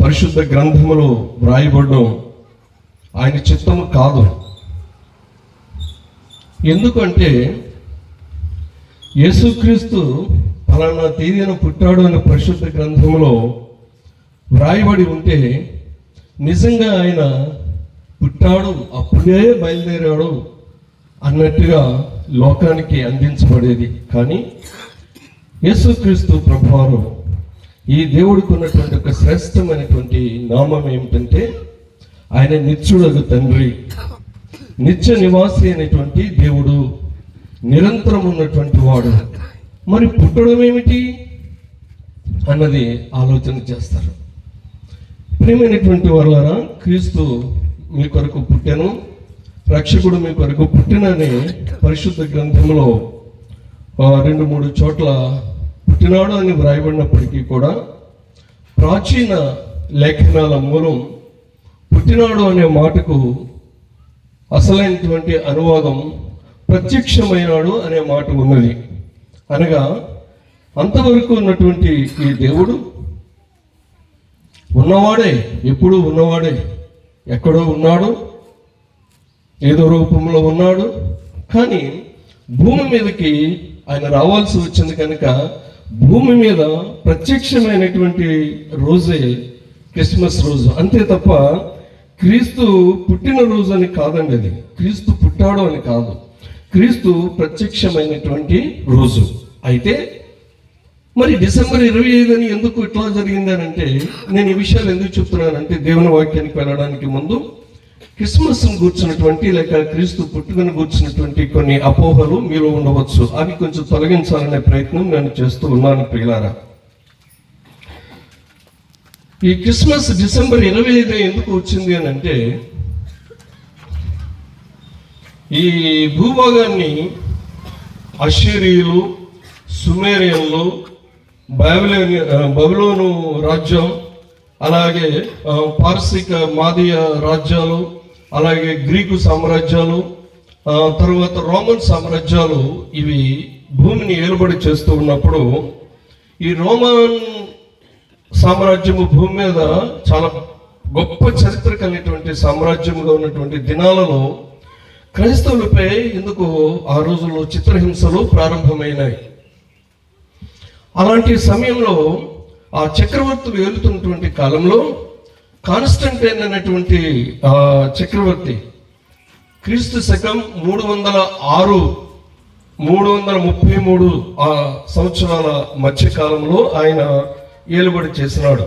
పరిశుద్ధ గ్రంథములో వ్రాయబడడం ఆయన చిత్తము కాదు. ఎందుకంటే యేసుక్రీస్తు ఫలానా తేదీన పుట్టాడు అని పరిశుద్ధ గ్రంథంలో వ్రాయబడి ఉంటే నిజంగా ఆయన పుట్టాడు, అప్పుడే బయలుదేరాడు అన్నట్టుగా లోకానికి అందించబడేది. కానీ యేసుక్రీస్తు ప్రభువారు ఈ దేవుడికి ఉన్నటువంటి ఒక శ్రేష్టమైనటువంటి నామం ఏమిటంటే ఆయన నిత్యుడగు తండ్రి, నిత్య నివాసి అయినటువంటి దేవుడు, నిరంతరం ఉన్నటువంటి వాడు. మరి పుట్టడం ఏమిటి అన్నది ఆలోచన చేస్తారు. ప్రియమైనటువంటి వారులారా, క్రీస్తు మీ కొరకు పుట్టెను, రక్షకుడు మీ కొరకు పుట్టినని పరిశుద్ధ గ్రంథంలో 2-3 చోట్ల పుట్టినాడు అని వ్రాయబడినప్పటికీ కూడా ప్రాచీన లేఖనాల మూలం పుట్టినాడు అనే మాటకు అసలైనటువంటి అనువాదం ప్రత్యక్షమైనాడు అనే మాట ఉన్నది. అనగా అంతవరకు ఉన్నటువంటి ఈ దేవుడు ఉన్నవాడే, ఎప్పుడూ ఉన్నవాడే, ఎక్కడో ఉన్నాడు, ఏదో రూపంలో ఉన్నాడు. కానీ భూమి మీదకి ఆయన రావాల్సి వచ్చింది కనుక భూమి మీద ప్రత్యక్షమైనటువంటి రోజే క్రిస్మస్ రోజు. అంతే తప్ప క్రీస్తు పుట్టిన రోజు అని కాదండి. అది క్రీస్తు పుట్టాడు అని కాదు, క్రీస్తు ప్రత్యక్షమైనటువంటి రోజు. అయితే మరి డిసెంబర్ 25 అని ఎందుకు ఇట్లా జరిగింది అని అంటే, నేను ఈ విషయాలు ఎందుకు చెప్తున్నానంటే, దేవుని వాక్యానికి వెళ్ళడానికి ముందు క్రిస్మస్ను కూర్చున్నటువంటి లేక క్రీస్తు పుట్టుకను కూర్చున్నటువంటి కొన్ని అపోహలు మీలో ఉండవచ్చు. అవి కొంచెం తొలగించాలనే ప్రయత్నం నేను చేస్తూ ఉన్నాను. ప్రియులారా, ఈ క్రిస్మస్ డిసెంబర్ 25 ఎందుకు వచ్చింది అని అంటే, ఈ భూభాగాన్ని అష్షూరీయులు, సుమేరియన్లు, బబులోను రాజ్యం, అలాగే పార్సిక మాదీయ రాజ్యాలు, అలాగే గ్రీకు సామ్రాజ్యాలు, తర్వాత రోమన్ సామ్రాజ్యాలు ఇవి భూమిని ఏలుబడి చేస్తూ ఉన్నప్పుడు ఈ రోమన్ సామ్రాజ్యము భూమి మీద చాలా గొప్ప చరిత్ర కలిగినటువంటి సామ్రాజ్యముగా ఉన్నటువంటి దినాలలో క్రైస్తవులపై ఎందుకు ఆ రోజుల్లో చిత్రహింసలు ప్రారంభమైనాయి. అలాంటి సమయంలో ఆ చక్రవర్తులు ఏలుతున్నటువంటి కాలంలో కాన్స్టంటైన్ అనేటువంటి చక్రవర్తి క్రీస్తు శకం 333 సంవత్సరాల మధ్యకాలంలో ఆయన ఏలుబడి చేసినాడు.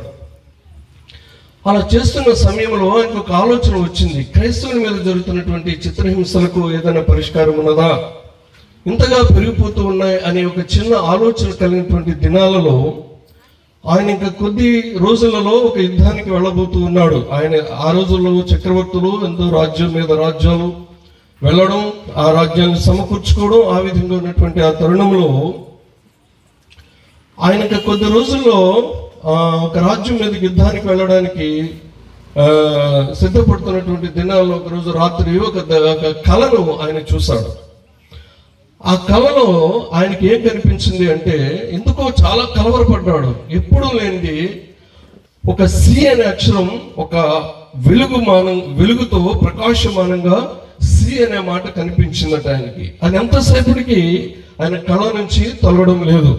అలా చేస్తున్న సమయంలో ఆయనకు ఒక ఆలోచన వచ్చింది, క్రైస్తవుల మీద జరుగుతున్నటువంటి చిత్రహింసలకు ఏదైనా పరిష్కారం ఉన్నదా, ఇంతగా పెరిగిపోతూ ఉన్నాయి అనే ఒక చిన్న ఆలోచన కలిగినటువంటి దినాలలో ఆయన ఇంకా కొద్ది రోజులలో ఒక యుద్ధానికి వెళ్ళబోతూ ఉన్నాడు. ఆయన ఆ రోజుల్లో చక్రవర్తులు ఎంతో రాజ్యం మీద రాజ్యాలు వెళ్ళడం, ఆ రాజ్యాన్ని సమకూర్చుకోవడం, ఆ విధంగా ఉన్నటువంటి ఆ తరుణంలో ఆయన ఇంకా కొద్ది రోజుల్లో ఒక రాజ్యం మీదకి యుద్ధానికి వెళ్ళడానికి సిద్ధపడుతున్నటువంటి దినాల్లో ఒకరోజు రాత్రి ఒక కలను ఆయన చూశాడు. ఆ కళలో ఆయనకి ఏం కనిపించింది అంటే, ఎందుకో చాలా కలవరపడ్డాడు. ఎప్పుడూ లేనిది ఒక సి అనే అక్షరం ఒక వెలుగుతో ప్రకాశమానంగా సి అనే మాట కనిపించిందట ఆయనకి. అది ఎంతసేపటికి ఆయన కళ నుంచి తొలగడం లేదు.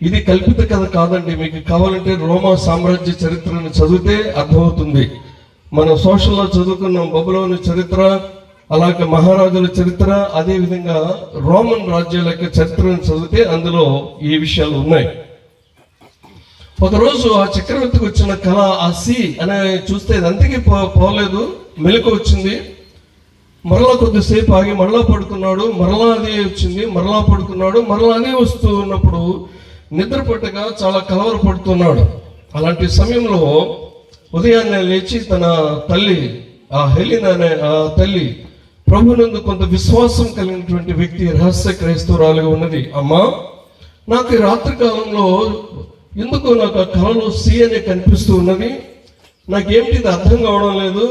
ఇది కల్పిత కథ కాదండి. మీకు కావాలంటే రోమా సామ్రాజ్య చరిత్రను చదివితే అర్థమవుతుంది. మనం సోషల్లో చదువుకున్నాం బబులోను చరిత్ర, అలాగే మహారాజుల చరిత్ర, అదేవిధంగా రోమన్ రాజ్యాల యొక్క చరిత్రను చదివితే అందులో ఈ విషయాలు ఉన్నాయి. ఒకరోజు ఆ చక్రవర్తికి వచ్చిన కళ ఆ సి అనే చూస్తే అంతకీ పోలేదు, మెలకు వచ్చింది. మరలా కొద్దిసేపు ఆగి మరలా పడుకున్నాడు, మరలా అదే వచ్చింది, మరలా పడుకున్నాడు, మరలా అదే వస్తూ ఉన్నప్పుడు నిద్ర పట్టగా చాలా కలవరపడుతున్నాడు. అలాంటి సమయంలో ఉదయాన్నే లేచి తన తల్లి ఆ హెలిన్ అనే ఆ తల్లి ప్రభునందు కొంత విశ్వాసం కలిగినటువంటి వ్యక్తి, రహస్య క్రైస్తవురాలుగా ఉన్నది. అమ్మా, నాకు ఈ రాత్రి కాలంలో ఎందుకు నాకు ఆ కళలో సి అనే కనిపిస్తూ ఉన్నది, నాకేమిటి అర్థం కావడం లేదు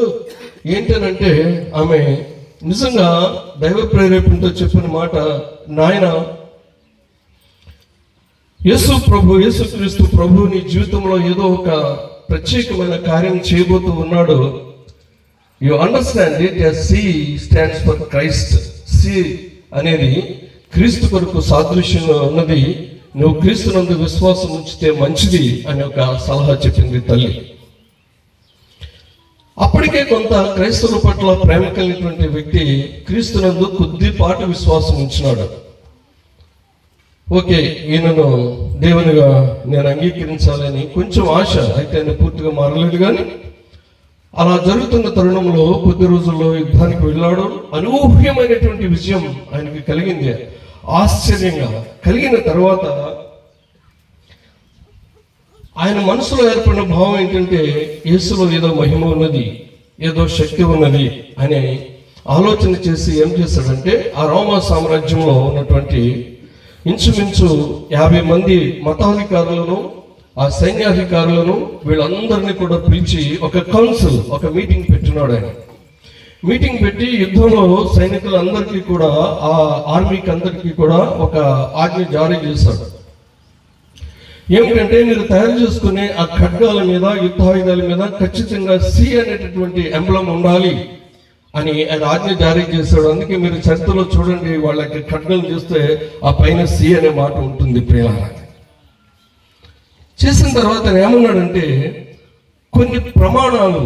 ఏంటనంటే, ఆమె నిజంగా దైవ ప్రేరేపణతో చెప్పిన మాట, నాయన యేసుక్రీస్తు ప్రభు నీ జీవితంలో ఏదో ఒక ప్రత్యేకమైన కార్యం చేయబోతూ ఉన్నాడు. You understand it, C stands for Christ. C అనేది క్రీస్తు కొరకు సాదృశ్యంలో ఉన్నది. నువ్వు క్రీస్తునందు విశ్వాసం ఉంచితే మంచిది అని ఒక సలహా చెప్పింది తల్లి. అప్పటికే కొంత క్రైస్తవుల పట్ల ప్రేమ కలిగినటువంటి వ్యక్తి క్రీస్తునందు కొద్దిపాటి విశ్వాసం ఉంచినాడు. ఓకే, ఈయనను దేవునిగా నేను అంగీకరించాలని కొంచెం ఆశ, అయితే ఆయన పూర్తిగా మారలేదు. కానీ అలా జరుగుతున్న తరుణంలో కొద్ది రోజుల్లో యుద్ధానికి వెళ్ళాడు. అనూహ్యమైనటువంటి విజయం ఆయనకి కలిగింది. ఆశ్చర్యంగా కలిగిన తర్వాత ఆయన మనసులో ఏర్పడిన భావం ఏంటంటే, యేసులో ఏదో మహిమ ఉన్నది, ఏదో శక్తి ఉన్నది అని ఆలోచన చేసి ఏం చేశాడంటే, ఆ రోమా సామ్రాజ్యంలో ఉన్నటువంటి ఇంచుమించు 50 మంది మతాధికారులను, ఆ సైన్యాధికారులను, వీళ్ళందరినీ కూడా పిలిచి ఒక కౌన్సిల్, ఒక మీటింగ్ పెట్టినాడు. ఆయన మీటింగ్ పెట్టి యుద్ధంలో సైనికులందరికీ కూడా, ఆ ఆర్మీకి అందరికీ కూడా ఒక ఆజ్ఞ జారీ చేశాడు. ఏమిటంటే, మీరు తయారు చేసుకునే ఆ ఖడ్గాల మీద, యుద్ధాయుధాల మీద ఖచ్చితంగా సి అనేటటువంటి ఎంబ్లం ఉండాలి అని ఆయన ఆజ్ఞ జారీ చేశాడు. అందుకే మీరు చరిత్రలో చూడండి, వాళ్ళకి ఖడ్గలు చూస్తే ఆ పైన సి అనే మాట ఉంటుంది. ప్రియులారా, చేసిన తర్వాత ఆయన ఏమన్నాడంటే, కొన్ని ప్రమాణాలు,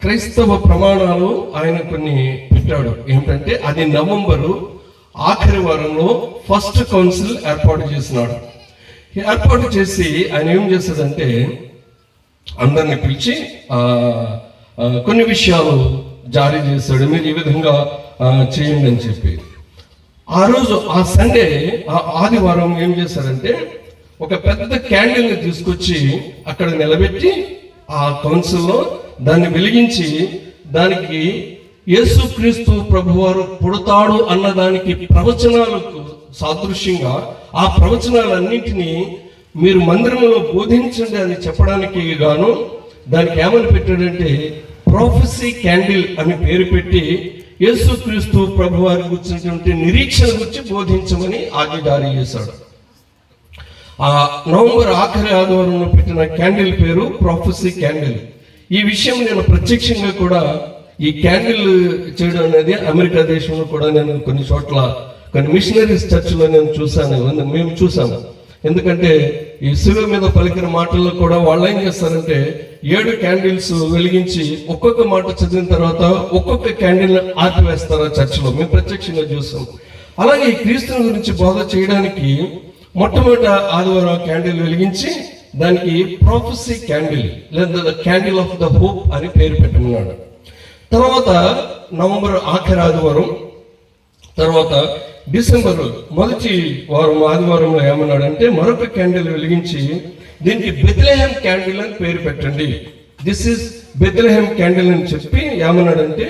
క్రైస్తవ ప్రమాణాలు ఆయన కొన్ని పెట్టాడు. ఏమిటంటే, అది నవంబరు ఆఖరి వారంలో ఫస్ట్ కౌన్సిల్ ఏర్పాటు చేసినాడు. ఏర్పాటు చేసి ఆయన ఏం చేశాడంటే, అందరిని పిలిచి కొన్ని విషయాలు జారీ చేశాడు. మీరు ఈ విధంగా చేయండి అని చెప్పి. ఆ రోజు, ఆ సండే, ఆ ఆదివారం ఏం చేశాడంటే, ఒక పెద్ద క్యాండిల్ని తీసుకొచ్చి అక్కడ నిలబెట్టి ఆ కౌన్సిల్లో దాన్ని వెలిగించి, దానికి యేసుక్రీస్తు ప్రభువారు పుడతాడు అన్నదానికి ప్రవచనాలకు సాదృశ్యంగా ఆ ప్రవచనాలన్నింటినీ మీరు మందిరంలో బోధించండి అని చెప్పడానికి గాను దానికి ఏమని పెట్టాడంటే, ప్రొఫెసీ క్యాండిల్ అని పేరు పెట్టి యేసుక్రీస్తు ప్రభువారి గురించినటువంటి నిరీక్షణ గురించి బోధించమని ఆజ్ఞ జారీ చేశాడు. ఆ నవంబర్ ఆఖరి ఆదివారంలో పెట్టిన క్యాండిల్ పేరు ప్రొఫెసీ క్యాండిల్. ఈ విషయం నేను ప్రత్యక్షంగా కూడా, ఈ క్యాండిల్ చేయడం అనేది అమెరికా దేశంలో కూడా నేను కొన్ని చోట్ల, కొన్ని మిషనరీస్ చర్చ్లో నేను చూశాను, మేము చూసాము. ఎందుకంటే ఈ శిలువ మీద పలికిన మాటల్లో కూడా వాళ్ళు ఏం చేస్తారంటే, 7 క్యాండిల్స్ వెలిగించి ఒక్కొక్క మాట చదివిన తర్వాత ఒక్కొక్క క్యాండిల్ ఆర్పివేస్తారు ఆ చర్చ్లో. మేము ప్రత్యక్షంగా చూసాం. అలాగే ఈ క్రీస్తుని గురించి బోధ చేయడానికి మొట్టమొదట ఆదివారం క్యాండిల్ వెలిగించి దానికి ప్రొఫెసీ క్యాండిల్ లేదా క్యాండిల్ ఆఫ్ ద హోప్ అని పేరు పెట్టమన్నాడు. తర్వాత నవంబర్ ఆఖరి ఆదివారం, తర్వాత డిసెంబర్ మొదటి వారం ఆదివారంలో ఏమన్నాడంటే, మరొక క్యాండిల్ వెలిగించి దీనికి బెత్లెహేమ్ క్యాండిల్ అని పేరు పెట్టండి. దిస్ ఇస్ బెత్లెహేమ్ క్యాండిల్ అని చెప్పి ఏమన్నాడంటే,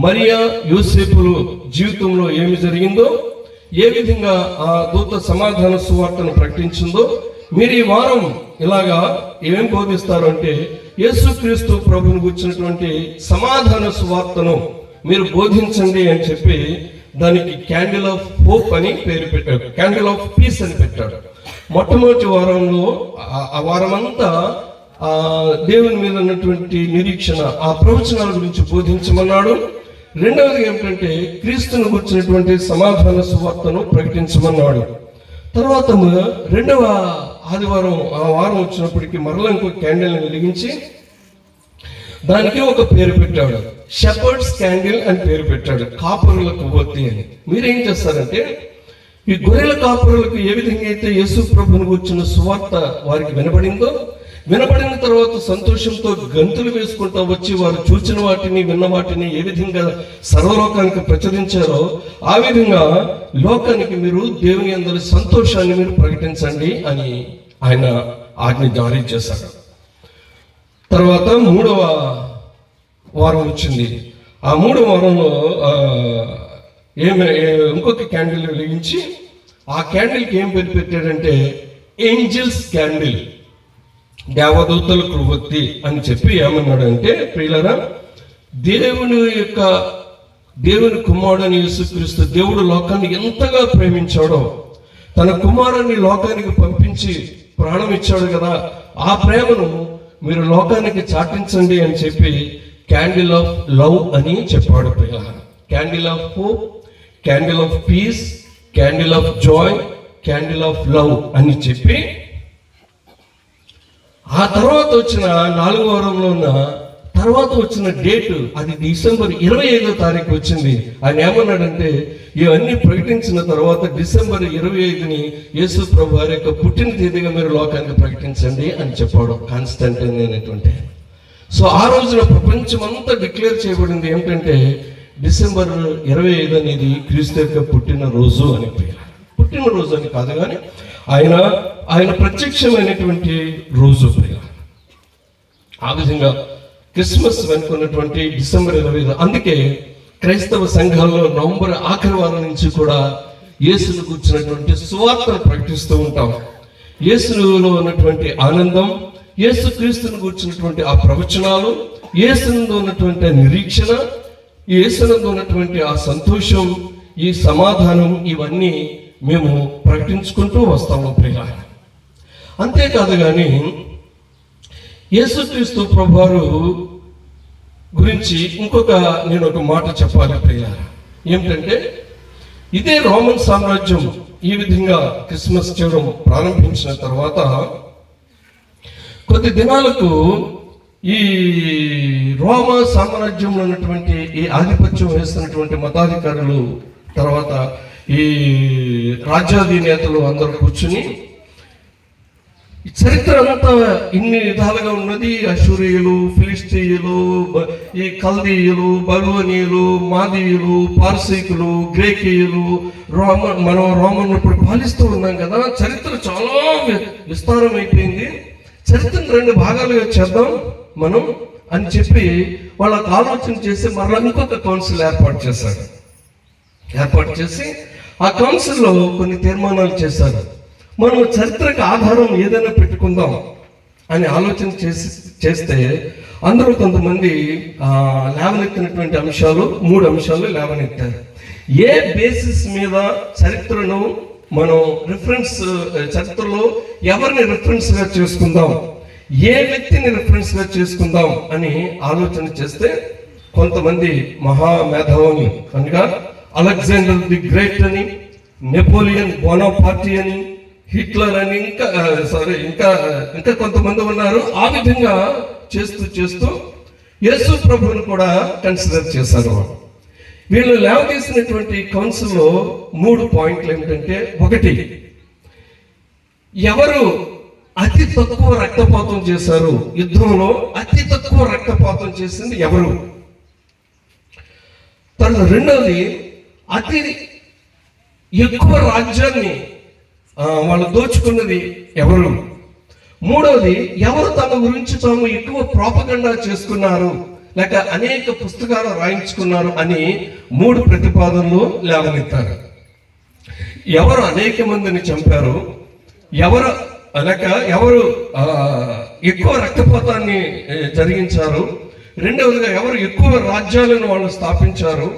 మరియా యోసేపులు జీవితంలో ఏమి జరిగిందో, ఏ విధంగా ఆ దూత సమాధాన సువార్తను ప్రకటించిందో, మీరు ఈ వారం ఇలాగా ఏం బోధిస్తారు అంటే, యేసుక్రీస్తు ప్రభువుని గురించినటువంటి సమాధాన సువార్తను మీరు బోధించండి అని చెప్పి దానికి క్యాండిల్ ఆఫ్ హోప్ అని పేరు పెట్టాడు, క్యాండిల్ ఆఫ్ పీస్ అని పెట్టాడు. మొట్టమొదటి వారంలో ఆ వారమంతా దేవుని మీద ఉన్నటువంటి నిరీక్షణ, ఆ ప్రవచనాల గురించి బోధించమన్నాడు. రెండవది ఏమిటంటే, క్రీస్తును గురించినటువంటి సమాధాన సువార్తను ప్రకటించమన్నాడు. తర్వాత రెండవ ఆదివారం ఆ వారం వచ్చినప్పటికీ మరలా ఇంకో క్యాండిల్ని వెలిగించి దానికి ఒక పేరు పెట్టాడు, షెపర్డ్స్ క్యాండిల్ అని పేరు పెట్టాడు, కాపరుల కొవ్వొత్తి అని. మీరేం చేస్తారంటే, ఈ గొర్రెల కాపరులకు ఏ విధంగా అయితే యేసు ప్రభువుని గురించిన సువార్త వారికి వినబడిన తర్వాత సంతోషంతో గంతులు వేసుకుంటూ వచ్చి వారు చూచిన వాటిని, విన్న వాటిని ఏ విధంగా సర్వలోకానికి ప్రచురించారో, ఆ విధంగా లోకానికి మీరు దేవుని అందరి సంతోషాన్ని మీరు ప్రకటించండి అని ఆయన ఆజ్ఞ జారీ చేశాడు. తర్వాత 3వ వారం వచ్చింది. ఆ 3వ వారంలో ఇంకొక క్యాండిల్ వెలిగించి ఆ క్యాండిల్కి ఏం పేరు పెట్టాడంటే, ఏంజల్స్ క్యాండిల్, దేవదూతల కొవ్వొత్తి అని చెప్పి ఏమన్నాడంటే, ప్రియులారా, దేవుని కుమారుడని యేసుక్రీస్తు దేవుడు లోకాన్ని ఎంతగా ప్రేమించాడో, తన కుమారుని లోకానికి పంపించి ప్రాణం ఇచ్చాడు కదా, ఆ ప్రేమను మీరు లోకానికి చాటించండి అని చెప్పి క్యాండిల్ ఆఫ్ లవ్ అని చెప్పాడు ప్రియులారా. Candle of hope, candle of piece, candle of Joy, candle of love అని చెప్పి ఆ తర్వాత వచ్చిన 4వ వారంలో ఉన్న తర్వాత వచ్చిన డేట్ అది డిసెంబర్ 25వ తారీఖు వచ్చింది. ఆయన ఏమన్నాడంటే ఇవన్నీ ప్రకటించిన తర్వాత డిసెంబర్ 25ని యేసు ప్రభు వారి యొక్క పుట్టిన తేదీగా మీరు లోకానికి ప్రకటించండి అని చెప్పాడు కాన్స్టంటైన్ అనేటువంటి. సో ఆ రోజున ప్రపంచం అంతా డిక్లేర్ చేయబడింది ఏమిటంటే డిసెంబర్ 25 అనేది క్రీస్తు యొక్క పుట్టినరోజు అని. పుట్టినరోజు అని కాదు కానీ ఆయన ప్రత్యక్షమైనటువంటి రోజు. ఆ విధంగా క్రిస్మస్ వెనుకున్నటువంటి డిసెంబర్ 25. అందుకే క్రైస్తవ సంఘాల్లో నవంబర్ ఆఖరి వారం నుంచి కూడా యేసును కూర్చున్నటువంటి సువార్తను ప్రకటిస్తూ ఉంటాం. యేసులో ఉన్నటువంటి ఆనందం, యేసు క్రీస్తును కూర్చున్నటువంటి ఆ ప్రవచనాలు, యేసునందు ఉన్నటువంటి నిరీక్షణ, యేసునందు ఉన్నటువంటి ఆ సంతోషం, ఈ సమాధానం, ఇవన్నీ మేము ప్రకటించుకుంటూ వస్తాము ప్రియులారా. అంతేకాదు కానీ యేసుక్రీస్తు ప్రభువారు గురించి నేను ఒక మాట చెప్పాలి ప్రియులారా. ఏమిటంటే ఇదే రోమన్ సామ్రాజ్యం ఈ విధంగా క్రిస్మస్ చేయడం ప్రారంభించిన తర్వాత కొద్ది దినాలకు ఈ రోమా సామ్రాజ్యంలో ఉన్నటువంటి ఈ ఆధిపత్యం వేస్తున్నటువంటి మతాధికారులు, తర్వాత ఈ రాజ్యాధినేతలు అందరూ కూర్చుని ఈ చరిత్ర అంతా ఇన్ని విధాలుగా ఉన్నది. అశూరియులు, ఫిలిస్తీయులు, ఈ కల్దీయులు, బబులోనీయులు, మాదీయులు, పార్సీకులు, గ్రేకీయులు, మనం రోమన్ ఇప్పుడు పాలిస్తూ ఉన్నాం కదా. చరిత్ర చాలా విస్తారం అయిపోయింది. చరిత్రను 2 భాగాలుగా చేద్దాం మనం అని చెప్పి వాళ్ళకు ఆలోచన చేసి మరలా ఇంకొక కౌన్సిల్ ఏర్పాటు చేసి ఆ కౌన్సిల్లో కొన్ని తీర్మానాలు చేశారు. మనం చరిత్రకు ఆధారం ఏదైనా పెట్టుకుందాం అని ఆలోచన చేస్తే అందరూ కొంతమంది లేవనెత్తినటువంటి అంశాలు 3 అంశాలు లేవనెత్తారు. ఏ బేసిస్ మీద చరిత్రను మనం చరిత్రలో ఎవరిని రిఫరెన్స్గా చేసుకుందాం, ఏ వ్యక్తిని రిఫరెన్స్గా చేసుకుందాం అని ఆలోచన చేస్తే కొంతమంది మహామేధావులు అనగా అలెగ్జాండర్ ది గ్రేట్ అని, నెపోలియన్ బోనాపార్టీ అని, హిట్లర్ అని, ఇంకా కొంతమంది ఉన్నారు. ఆ విధంగా చేస్తూ యేసు ప్రభువును కూడా కన్సిడర్ చేశారు. వీళ్ళు లేవదీసినటువంటి కౌన్సిల్లో 3 పాయింట్లు ఏమిటంటే, 1, ఎవరు అతి తక్కువ రక్తపాతం చేశారు, యుద్ధంలో అతి తక్కువ రక్తపాతం చేసింది ఎవరు. తర్వాత 2వది, అతి ఎక్కువ రాజ్యాన్ని వాళ్ళు దోచుకున్నది ఎవరు. 3వది, ఎవరు తమ గురించి తాము ఎక్కువ ప్రాపగండా చేసుకున్నారు లేక అనేక పుస్తకాలు రాయించుకున్నారు అని 3 ప్రతిపాదనలు లేవనెత్తారు. ఎవరు అనేక మందిని చంపారు, ఎవరు ఎక్కువ రక్తపాతాన్ని జరిగించారు, 2వదిగా ఎవరు ఎక్కువ రాజ్యాలను వాళ్ళు స్థాపించారు,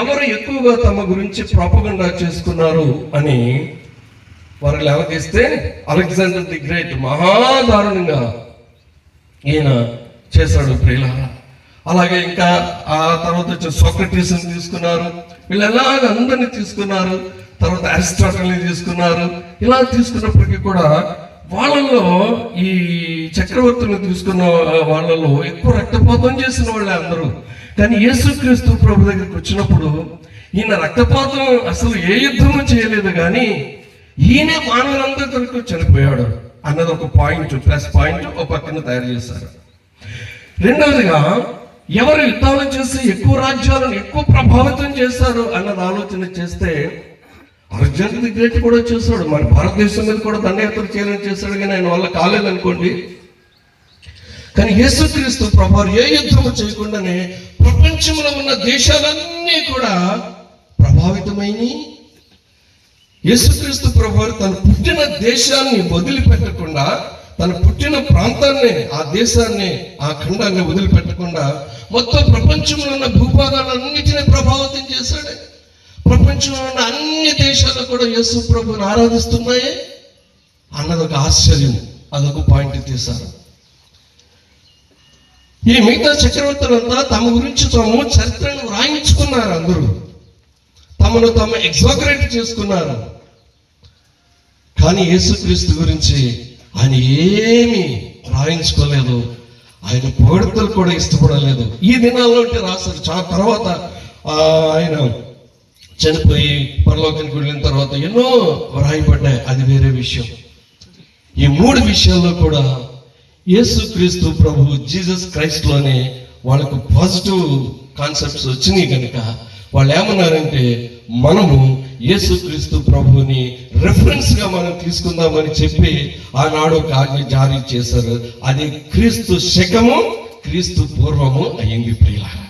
ఎవరు ఎక్కువగా తమ గురించి ప్రాపగండా చేసుకున్నారు అని వారు లేవదీస్తే అలెగ్జాండర్ ది గ్రేట్ మహాదారుణంగా ఈయన చేశాడు ప్రియులారా. అలాగే ఇంకా ఆ తర్వాత వచ్చి సోక్రటీస్ని తీసుకున్నారు, వీళ్ళెలాగ అందరినీ తీసుకున్నారు. తర్వాత అరిస్టాటిల్ని తీసుకున్నారు. ఇలా తీసుకున్నప్పటికీ కూడా వాళ్ళలో ఈ చక్రవర్తులను తీసుకున్న వాళ్ళలో ఎక్కువ రక్తపాతం చేసిన వాళ్ళే అందరూ. కానీ యేసుక్రీస్తు ప్రభు దగ్గరికి వచ్చినప్పుడు ఈయన రక్తపాతం అసలు ఏ యుద్ధము చేయలేదు, కానీ ఈయనే మానవులందరి కొరకు చనిపోయాడు అన్నది ఒక పాయింట్, ప్లస్ పాయింట్ ఒక పక్కన తయారు చేశారు. 2వదిగా ఎవరు యుద్ధాలు చేసి ఎక్కువ రాజ్యాలను ఎక్కువ ప్రభావితం చేశారు అన్నది ఆలోచన చేస్తే అలెగ్జాండర్ ది గ్రేట్ కూడా చేశాడు. మన భారతదేశం మీద కూడా దండయాత్ర చేయాలని చేశాడు, కానీ ఆయన వల్ల కాలేదనుకోండి. కానీ యేసుక్రీస్తు ప్రభువారు ఏ యుద్ధము చేయకుండానే ప్రపంచంలో ఉన్న దేశాలన్నీ కూడా ప్రభావితమైనవి. యేసుక్రీస్తు ప్రభువారు తన పుట్టిన దేశాన్ని వదిలిపెట్టకుండా, తన పుట్టిన ప్రాంతాన్ని, ఆ దేశాన్ని, ఆ ఖండాన్ని వదిలిపెట్టకుండా మొత్తం ప్రపంచంలో ఉన్న భూభాగాలన్నిటినీ ప్రభావితం చేశాడు. ప్రపంచంలో ఉన్న అన్ని దేశాలు కూడా యేసు ప్రభువుని ఆరాధిస్తున్నాయి అన్నది ఒక ఆశ్చర్యం. అదొక పాయింట్ తీశారు. ఈ మిగతా చక్రవర్తులంతా తమ గురించి తాము చరిత్రను వ్రాయించుకున్నారు. అందరూ తమను తాము ఎగ్జాగరేట్ చేసుకున్నారు. కానీ యేసుక్రీస్తు గురించి ఆయన ఏమీ రాయించుకోలేదు. ఆయన పొగడ్తలు కూడా ఇష్టపడలేదు. ఈ దినాల్లో అంటే రాశారు. చాలా తర్వాత ఆయన చనిపోయి పరలోకానికి వెళ్ళిన తర్వాత ఎన్నో రాయబడ్డాయి, అది వేరే విషయం. ఈ 3 విషయాల్లో కూడా యేసుక్రీస్తు ప్రభు జీసస్ క్రైస్ట్లోనే వాళ్ళకు పాజిటివ్ కాన్సెప్ట్స్ వచ్చినాయి కనుక వాళ్ళు ఏమన్నారంటే, మనము యేసుక్రీస్తు ప్రభువుని రెఫరెన్స్గా మనం తీసుకుందామని చెప్పి ఆనాడు ఒక ఆజ్ఞ జారీ చేశారు. అది క్రీస్తు శకము క్రీస్తు పూర్వము అయ్యింది ప్రియులారా.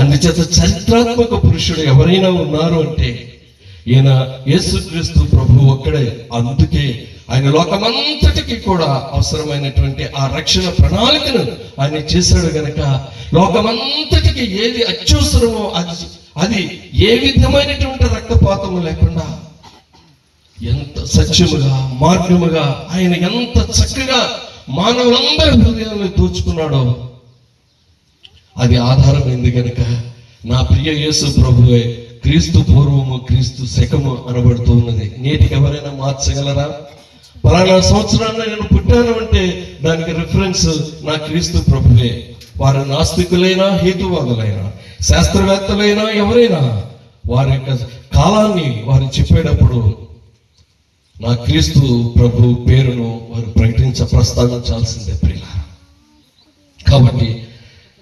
అందుచేత చరిత్రాత్మక పురుషుడు ఎవరైనా ఉన్నారు అంటే ఈయన యేసుక్రీస్తు ప్రభు ఒక్కడే. అందుకే ఆయన లోకమంతటికి కూడా అవసరమైనటువంటి ఆ రక్షణ ప్రణాళికను ఆయన చేశాడు గనక లోకమంతటికి ఏది అత్యవసరమో అది ఏ విధమైనటువంటి రక్తపాతము లేకుండా ఎంత సత్యముగా మార్గముగా ఆయన ఎంత చక్కగా మానవులందరి హృదయాలను దోచుకున్నాడో అది ఆధారమైంది కనుక నా ప్రియ యేసు ప్రభువే క్రీస్తు పూర్వము క్రీస్తు శకము అనబడుతూ ఉన్నది. నేటికి ఎవరైనా మార్చగలరా? పలానా సంవత్సరాన్ని నేను పుట్టాను అంటే దానికి రిఫరెన్స్ నా క్రీస్తు ప్రభువే. వారు నాస్తికులైనా హేతువాదులైనా శాస్త్రవేత్తలైనా ఎవరైనా వారి యొక్క కాలాన్ని వారు చెప్పేటప్పుడు నా క్రీస్తు ప్రభు పేరును వారు ప్రస్తావించాల్సిందే ప్రియులారా. కాబట్టి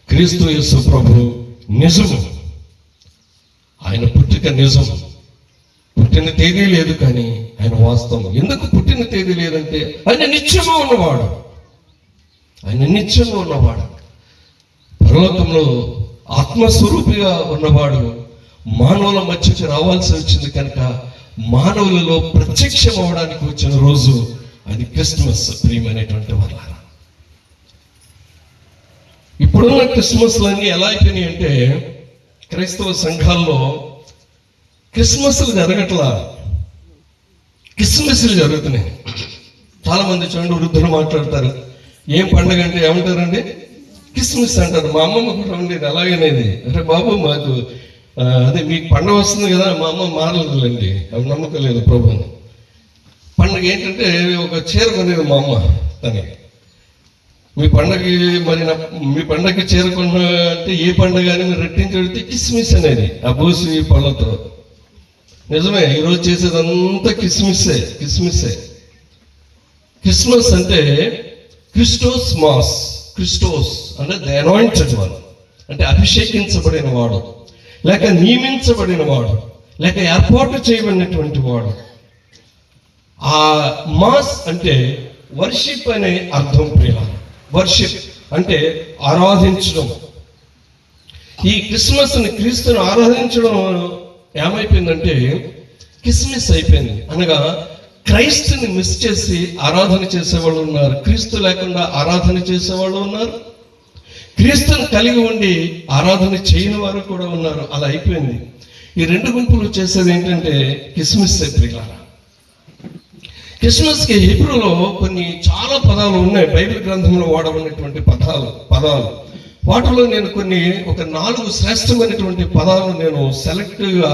క్రీస్తు యేసు ప్రభు నిజము, ఆయన పుట్టిక నిజం. పుట్టిన తేదీ లేదు కానీ ఆయన వాస్తవం. ఎందుకు పుట్టిన తేదీ లేదంటే ఆయన నిత్యము ఉన్నవాడు. ఆయన నిత్యము ఉన్నవాడు, పరలోకంలో ఆత్మస్వరూపిగా ఉన్నవాడు. మానవుల మధ్యకి రావాల్సి వచ్చింది కనుక మానవులలో ప్రత్యక్షం అవడానికి వచ్చిన రోజు అది క్రిస్మస్. ప్రియమైనటువంటి వాళ్ళ, ఇప్పుడున్న క్రిస్మస్లన్నీ ఎలా అయిపోయినాయి అంటే క్రైస్తవ సంఘాల్లో క్రిస్మస్లు జరగట్లా, క్రిస్మస్లు జరుగుతున్నాయి. చాలా మంది చూడండి, వృద్ధులు మాట్లాడతారు, ఏం పండుగ అంటే ఏమంటారండి? క్రిస్మస్ అంటారు. మా అమ్మమ్మ కూడా ఉండేది అలాగనేది. అంటే బాబు మాకు అదే మీకు పండుగ వస్తుంది కదా, మా అమ్మ మారలేదులేండి, అవి నమ్మకం లేదు ప్రభుని. పండుగ ఏంటంటే ఒక చీర కొనేది మా అమ్మ తనకి. మీ పండగకి మరి మీ పండగకి చేరుకున్న అంటే ఏ పండుగ అని మీరు రెట్టించి అడిగితే కిస్మిస్ అనేది ఆ బూసి పళ్ళతో. నిజమే, ఈరోజు చేసేదంతా కిస్మిస్సే. క్రిస్మస్ అంటే క్రిస్టోస్ మాస్. క్రిస్టోస్ అంటే ద అనాయింటెడ్ వన్, అంటే అభిషేకించబడిన వాడు, లేక నియమించబడిన వాడు, లేక ఏర్పాటు చేయబడినటువంటి వాడు. ఆ మాస్ అంటే వర్షిప్ అనే అర్థం ప్రియుల. వర్షిప్ అంటే ఆరాధించడం. ఈ క్రిస్మస్ని క్రీస్తుని ఆరాధించడం ఏమైపోయిందంటే కిస్మిస్ అయిపోయింది. అనగా క్రైస్తుని మిస్ చేసి ఆరాధన చేసేవాళ్ళు ఉన్నారు, క్రీస్తు లేకుండా ఆరాధన చేసేవాళ్ళు ఉన్నారు, క్రీస్తుని కలిగి ఉండి ఆరాధన చేయని వారు కూడా ఉన్నారు. అలా అయిపోయింది. ఈ 2 గుంపులు చేసేది ఏంటంటే కిస్మిస్ ప్రియులారా. క్రిస్మస్కి హీబ్రూలో కొన్ని చాలా పదాలు ఉన్నాయి, బైబిల్ గ్రంథంలో వాడబడినటువంటి పదాలు. వాటిలో నేను ఒక 4 శ్రేష్టమైనటువంటి పదాలను నేను సెలెక్ట్గా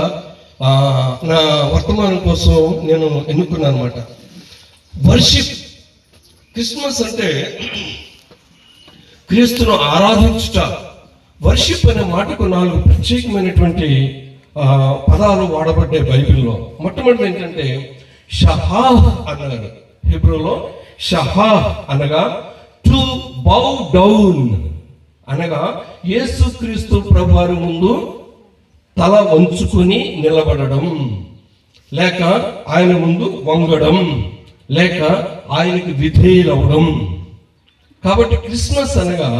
నా వర్తమానం కోసం నేను ఎన్నుకున్నాను అనమాట. వర్షిప్. క్రిస్మస్ అంటే క్రీస్తును ఆరాధించుట. వర్షిప్ అనే మాటకు 4 ప్రత్యేకమైనటువంటి పదాలు వాడబడ్డాయి బైబిల్లో. మొట్టమొదటి ఏంటంటే షహాహ్ అన్నారు. హీబ్రూలో షహాహ్ అనగా టు బౌ డౌన్, అనగా యేసుక్రీస్తు ప్రభువారి ముందు తల వంచుకుని నిలబడడం, లేక ఆయన ముందు వంగడం, లేక ఆయనకి విధేయులవడం. కాబట్టి క్రిస్మస్ అనగా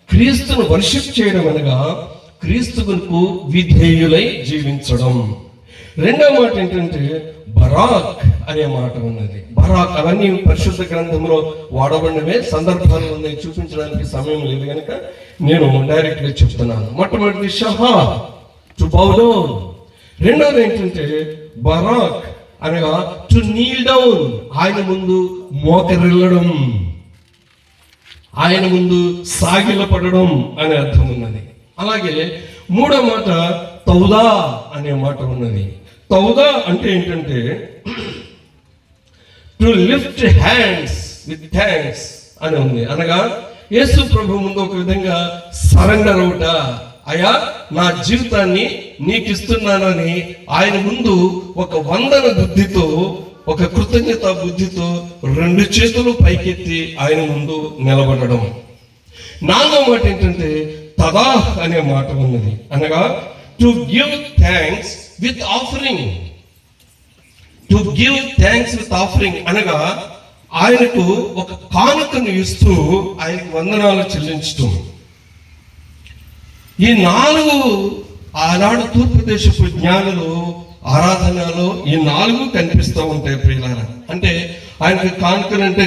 క్రీస్తును వర్షిప్ చేయడం, అనగా క్రీస్తుకు విధేయులై జీవించడం. రెండవ మాట ఏంటంటే బరాక్ అనే మాట ఉన్నది. బరాక్ అవన్నీ పరిశుద్ధ గ్రంథంలో వాడబడినవే. సందర్భాలు ఉన్నాయి, చూపించడానికి సమయం లేదు కనుక నేను డైరెక్ట్గా చెప్తున్నాను. మొట్టమొదటి షహా, టు బౌ డౌన్. రెండవది ఏంటంటే బరాక్ అనగా టు నీల్ డౌన్, ఆయన ముందు మోకరిల్లడం. ఆయన ముందు సాగిలపడడం అనే అర్థం ఉన్నది. అలాగే మూడో మాట తౌదా అనే మాట ఉన్నది. తౌదా అంటే ఏంటంటే to lift hands with thanks అని ఉంది. అనగా యేసు ప్రభు ముందు ఒక విధంగా సరెండర్ అవుట, అయ్యా నా జీవితాన్ని నీకు ఇస్తున్నానని ఆయన ముందు ఒక వందన బుద్ధితో, ఒక కృతజ్ఞత బుద్ధితో 2 చేతులు పైకెత్తి ఆయన ముందు నిలబడడం. నాలుగో మాట ఏంటంటే తదా అనే మాట ఉన్నది. అనగా to give thanks with offering. To give thanks with offering అనగా ఆయనకు ఒక కానుకను ఇస్తూ ఆయనకు వందనాలు చెల్లించటం. ఈ 4 ఆనాడు తూర్పు దేశపు జ్ఞానులు ఆరాధనలో ఈ 4 కనిపిస్తూ ఉంటాయి ప్రియులారా. అంటే ఆయనకి కానుకలంటే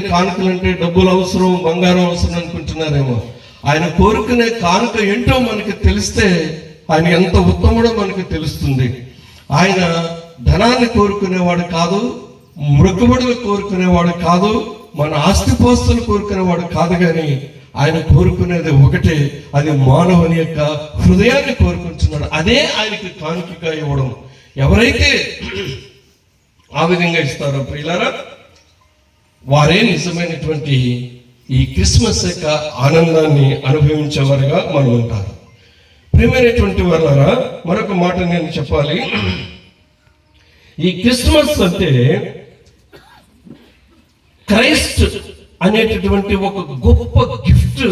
డబ్బులు అవసరం, బంగారం అవసరం అనుకుంటున్నారేమో. ఆయన కోరుకునే కానుక ఏంటో మనకి తెలిస్తే ఆయన ఎంత ఉత్తముడో మనకు తెలుస్తుంది. ఆయన ధనాన్ని కోరుకునేవాడు కాదు, మృక్కుబడులు కోరుకునేవాడు కాదు, మన ఆస్తిపోస్తులు కోరుకునేవాడు కాదు. కానీ ఆయన కోరుకునేది ఒకటే, అది మానవుని యొక్క హృదయాన్ని కోరుకుంటున్నాడు. అదే ఆయనకి కానుకగా ఇవ్వడం. ఎవరైతే ఆ విధంగా ఇస్తారో ప్రియులారా, వారే నిజమైనటువంటి ఈ క్రిస్మస్ యొక్క ఆనందాన్ని అనుభవించేవారుగా మనం ఉంటారు. ప్రియమైనటువంటి వారులారా, మరొక మాట నేను చెప్పాలి. ఈ క్రిస్మస్ అంటే క్రైస్ట్ అనేటటువంటి ఒక గొప్ప గిఫ్ట్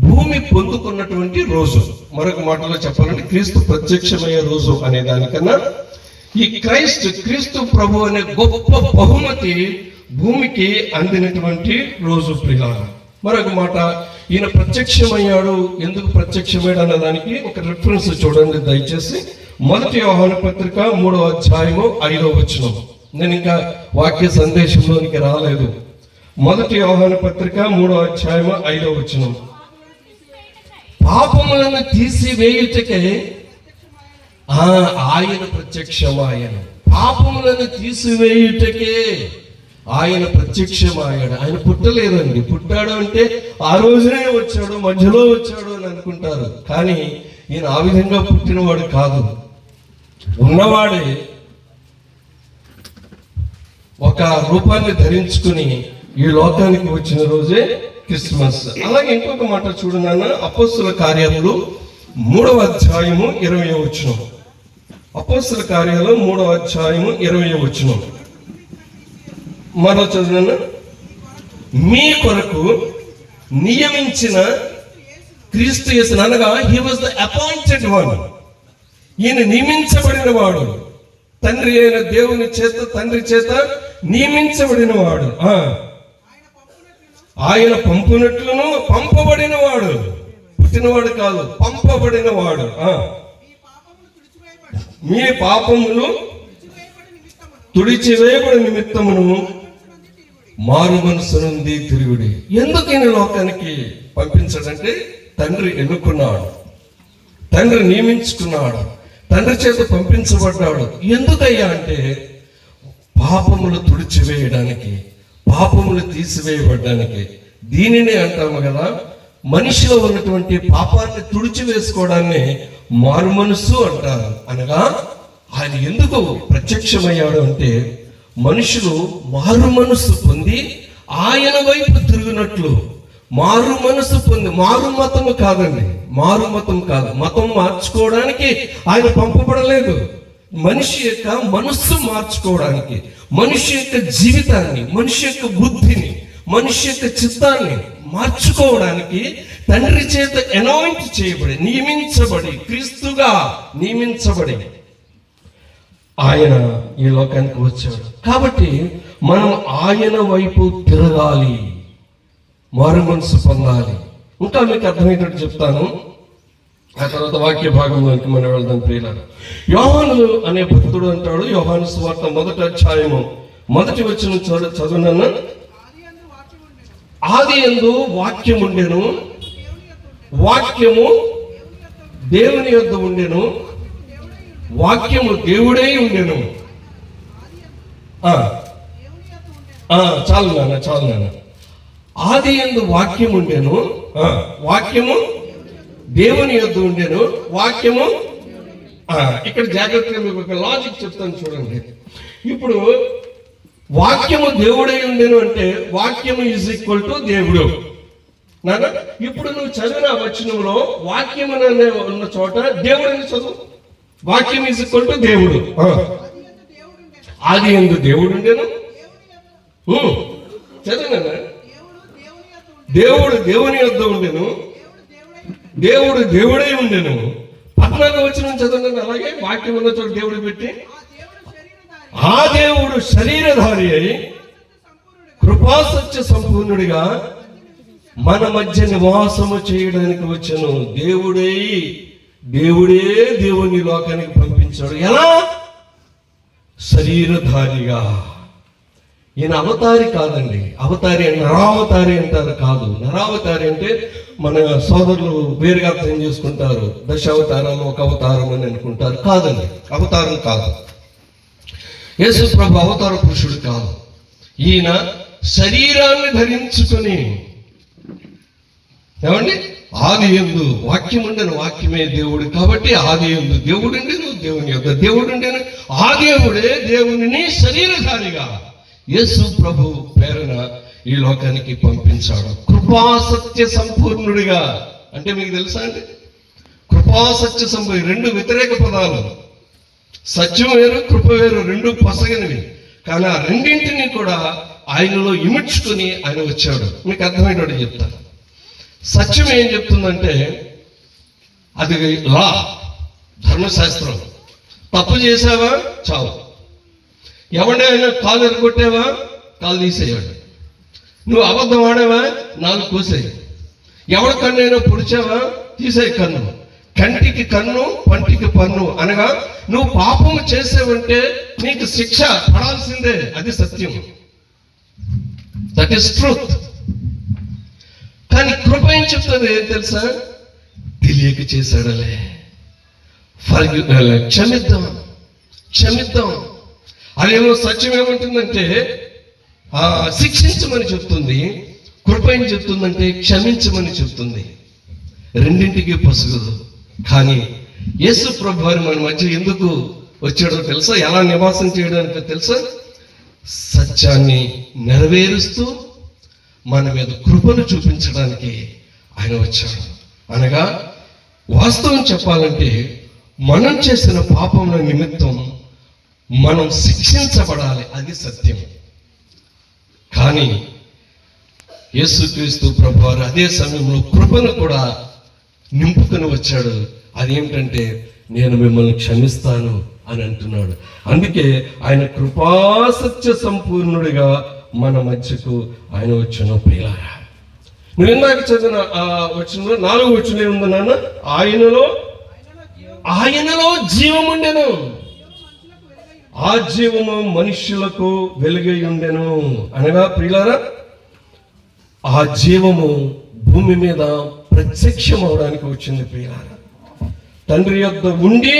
భూమి పొందుకున్నటువంటి రోజు. మరొక మాటలో చెప్పాలంటే క్రీస్తు ప్రత్యక్షమయ్యే రోజు అనే దానికన్నా ఈ క్రీస్తు ప్రభు అనే గొప్ప బహుమతి భూమికి అందినటువంటి రోజు ప్రియులారా. మరొక మాట, ఈయన ప్రత్యక్షమయ్యాడు. ఎందుకు ప్రత్యక్షమయ్యాడు అన్న దానికి ఒక రిఫరెన్స్ చూడండి దయచేసి. 1 యోహాను పత్రిక 3వ అధ్యాయము 5వ వచనం. నేను ఇంకా వాక్య సందేశంలోనికి రాలేదు. 1 యోహాను పత్రిక 3వ అధ్యాయము 5వ వచనం. పాపములను తీసివేయుటకే ఆయన ప్రత్యక్షమాయను. పాపములను తీసివేయుటకే ఆయన ప్రత్యక్షమాయాడు. ఆయన పుట్టలేదండి. పుట్టాడు అంటే ఆ రోజునే వచ్చాడు, మధ్యలో వచ్చాడు అని అనుకుంటారు. కానీ ఈయన ఆ విధంగా పుట్టినవాడు కాదు. ఉన్నవాడే ఒక రూపాన్ని ధరించుకుని ఈ లోకానికి వచ్చిన రోజే క్రిస్మస్. అలాగే ఇంకొక మాట చూడన్నా, అపోస్తుల కార్యములు 3వ అధ్యాయము 20వ వచనం. అపోస్తుల కార్యాలు 3వ అధ్యాయము 20వ వచనం. మరో చదువునా, మీ కొరకు నియమించిన క్రీస్తు యేసు, అనగా he was the appointed one. ఈయన నియమించబడిన వాడు, తండ్రి అయిన దేవుని చేత, తండ్రి చేత నియమించబడిన వాడు. ఆయన పంపునట్లును పంపబడిన వాడు, పుట్టినవాడు కాదు, పంపబడిన వాడు. మీ పాపములు తుడిచివేయబడి నిమిత్తమును మారు మనసు నుండి తిరుగుడి. ఎందుకు ఈయన లోకానికి పంపించాడంటే తండ్రి ఎన్నుకున్నాడు, తండ్రి నియమించుకున్నాడు, తండ్రి చేత పంపించబడ్డాడు. ఎందుకయ్యా అంటే పాపములు తుడిచివేయడానికి, పాపములు తీసివేయబడ్డానికి. దీనినే అంటాము కదా, మనిషిలో ఉన్నటువంటి పాపాన్ని తుడిచివేసుకోవడాన్ని మారు మనసు అంటారు. అనగా ఆయన ఎందుకు ప్రత్యక్షమయ్యాడు అంటే మనుషులు మారు మనసు పొంది ఆయన వైపు తిరుగునట్లు. మారు మనసు పొంది, మారు మతము కాదండి, మారు మతం కాదు. మతం మార్చుకోవడానికి ఆయన పంపబడలేదు. మనిషి యొక్క మనస్సు మార్చుకోవడానికి, మనిషి యొక్క జీవితాన్ని, మనిషి యొక్క బుద్ధిని, మనిషి యొక్క చిత్తాన్ని మార్చుకోవడానికి తండ్రి చేత అనాయింట్ చేయబడి, నియమించబడి, క్రీస్తుగా నియమించబడి ఆయన ఈ లోకానికి వచ్చాడు. కాబట్టి మనం ఆయన వైపు తిరగాలి, మారు మనసు పొందాలి. ఇంకా మీకు అర్థమయ్యేటట్టు చెప్తాను, ఆ తర్వాత వాక్య భాగంలోకి మనం వెళ్దాం ప్రియులారా. యోహాను అనే భక్తుడు అంటాడు, యోహాను సువార్త 1వ అధ్యాయము 1వ వచనం చదువునన్నా, ఆది యందు వాక్యం ఉండెను, వాక్యము దేవుని యొద్ద ఉండెను, వాక్యము దేవుడై ఉండెను. చాలు నాన్న. ఆది యందు వాక్యం ఉండెను, వాక్యము దేవుని యొద్ద ఉండెను, వాక్యము. ఇక్కడ జాగ్రత్తగా మీకు ఒక లాజిక్ చెప్తాను చూడండి. ఇప్పుడు వాక్యము దేవుడై ఉండెను అంటే వాక్యము ఈజ్ ఈక్వల్ టు దేవుడు నాన్న. ఇప్పుడు నువ్వు చదివిన వచనంలో వాక్యము ఉన్న చోట దేవుడు అని చదువు. వాక్యం ఈజ్ ఈక్వల్ టు దేవుడు. ఆది యందు దేవుడు ఉండెను, చదివినా దేవుడు దేవుని యొద్ద ఉండెను, దేవుడు దేవుడై ఉండెను. 14వ వచనం చదవండి. అలాగే వాక్యం ఉన్న చోట దేవుడు పెట్టి, ఆ దేవుడు శరీరధారి అయి కృపాసత్య సంపూర్ణుడిగా మన మధ్య నివాసము చేయడానికి వచ్చెను. దేవుడే దేవుని లోకానికి పంపించాడు. ఎలా? శరీరధారిగా. ఈయన అవతారి కాదండి. అవతారి నరావతారి అంటారు కాదు. నరావతారి అంటే మన సోదరులు వేరుగా అర్థం చేసుకుంటారు. దశావతారాలు ఒక అవతారం అని అనుకుంటారు. కాదండి, అవతారం కాదు. యేసు ప్రభు అవతార పురుషుడు కాదు. ఈయన శరీరాన్ని ధరించుకొని, ఏమండి, ఆది యందు వాక్యం ఉండెను, వాక్యమే దేవుడు కాబట్టి ఆది యందు దేవుడు ఉండెను, దేవుని యొక్క దేవుడు ఉండెను. ఆ దేవుడే దేవునిని శరీరధారిగా యేసు ప్రభు పేరున ఈ లోకానికి పంపించాడు. కృపాసత్య సంపూర్ణుడిగా అంటే మీకు తెలుసా అండి? కృపాసత్య సంపూర్ణ రెండు వ్యతిరేక పదాలు. సత్యం వేరు, కృప వేరు, రెండు పొసగనివి. కానీ ఆ రెండింటినీ కూడా ఆయనలో ఇముడ్చుకుని ఆయన వచ్చాడు. మీకు అర్థమైనట్టు చెప్తాను. సత్యం ఏం చెప్తుందంటే అది లా, ధర్మశాస్త్రం. తప్పు చేసావా చావు. ఎవడైనా కాలు ఎరగొట్టావా కాలు తీసేయాడు. నువ్వు అబద్ధం ఆడావా నాలుగు కోసేయి. ఎవరి కన్నైనా పొడిచావా తీసేయి కన్ను. కంటికి కన్ను, పంటికి పన్ను. అనగా నువ్వు పాపము చేసావంటే నీకు శిక్ష పడాల్సిందే. అది సత్యం. That is truth. కానీ కృప ఏం చెప్తుంది ఏం తెలుసా? తెలియక చేశాడలే, క్షమిద్దాం. అదేమో సత్యం ఏమంటుందంటే శిక్షించమని చెప్తుంది. కృప ఏం చెప్తుందంటే క్షమించమని చెప్తుంది. రెండింటికి పొసగదు. కానీ యేసు ప్రభు వారు మన మధ్య ఎందుకు వచ్చాడో తెలుసా? ఎలా నివాసం చేయడానికో తెలుసా? సత్యాన్ని నెరవేరుస్తూ మన మీద కృపను చూపించడానికి ఆయన వచ్చాడు. అనగా వాస్తవం చెప్పాలంటే మనం చేసిన పాపముల నిమిత్తం మనం శిక్షించబడాలి. అది సత్యం. కానీ యేసుక్రీస్తు ప్రభువారు అదే సమయంలో కృపను కూడా నింపుకొని వచ్చాడు. అదేమిటంటే నేను మిమ్మల్ని క్షమిస్తాను అని అంటున్నాడు. అందుకే ఆయన కృపాసత్య సంపూర్ణుడిగా మన మధ్యకు ఆయన వచ్చిన ప్రియులారా. నువ్వు ఇందాక చదివిన వచనంలో 4వ వచనం ఏముంది నాన్న? ఆయనలో జీవముండెను, ఆ జీవము మనుష్యులకు వెలుగై ఉండెను. అనగా ప్రియులారా, ఆ జీవము భూమి మీద ప్రత్యక్షం అవడానికి వచ్చింది. ప్రియులారా, తండ్రి యొద్ద ఉండి,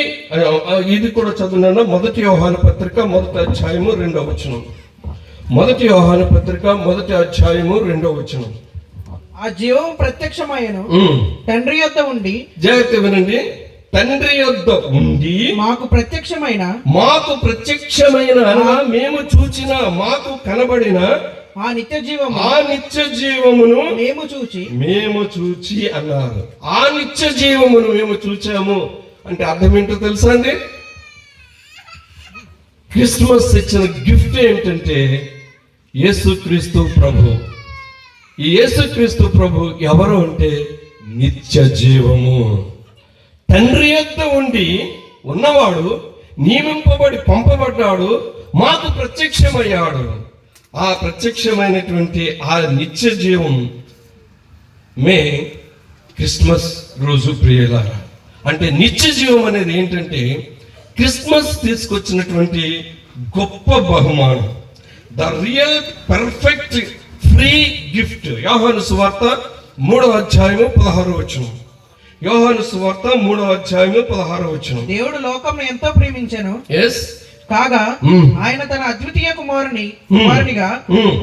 ఇది కూడా చదువునా? 1 యోహాను పత్రిక 1వ అధ్యాయము 2వ వచనం. 1 యోహాను పత్రిక 1వ అధ్యాయము 2వ వచనం. ఆ జీవం ప్రత్యక్షమయ్యను, తండ్రి యొద్ద ఉండి. జాగ్రత్త వినండి. తండ్రి యొద్ద ఉండి మాకు ప్రత్యక్షమైన అనగా మేము చూచిన, మాకు కనబడిన ఆ నిత్య జీవమును మేము చూచి అన్నారు. ఆ నిత్య జీవమును మేము చూచాము అంటే అర్థం ఏంటో తెలుసా అండి? క్రిస్మస్ ఇచ్చిన గిఫ్ట్ ఏంటంటే యేసుక్రీస్తు ప్రభు. ఈ యేసుక్రీస్తు ప్రభు ఎవరు అంటే నిత్య జీవము. తండ్రి యొద్ద ఉండి ఉన్నవాడు, నియమింపబడి పంపబడ్డాడు, మాకు ప్రత్యక్షమయ్యాడు. ఆ ప్రత్యక్షమైనటువంటి ఆ నిత్య జీవం మే క్రిస్మస్ రోజు ప్రియులారా. అంటే నిత్య జీవం అనేది ఏంటంటే క్రిస్మస్ తీసుకొచ్చినటువంటి గొప్ప బహుమానం. The real perfect free gift. యోహాను సువార్త 3వ అధ్యాయము 16వ వచనం. యోహాను సువార్త 3వ అధ్యాయము 16వ వచనం. దేవుడు లోకమును ఎంతో ప్రేమించెను. yes కాగా ఉమ్. ఆయన తన అద్వితీయ కుమారునిగా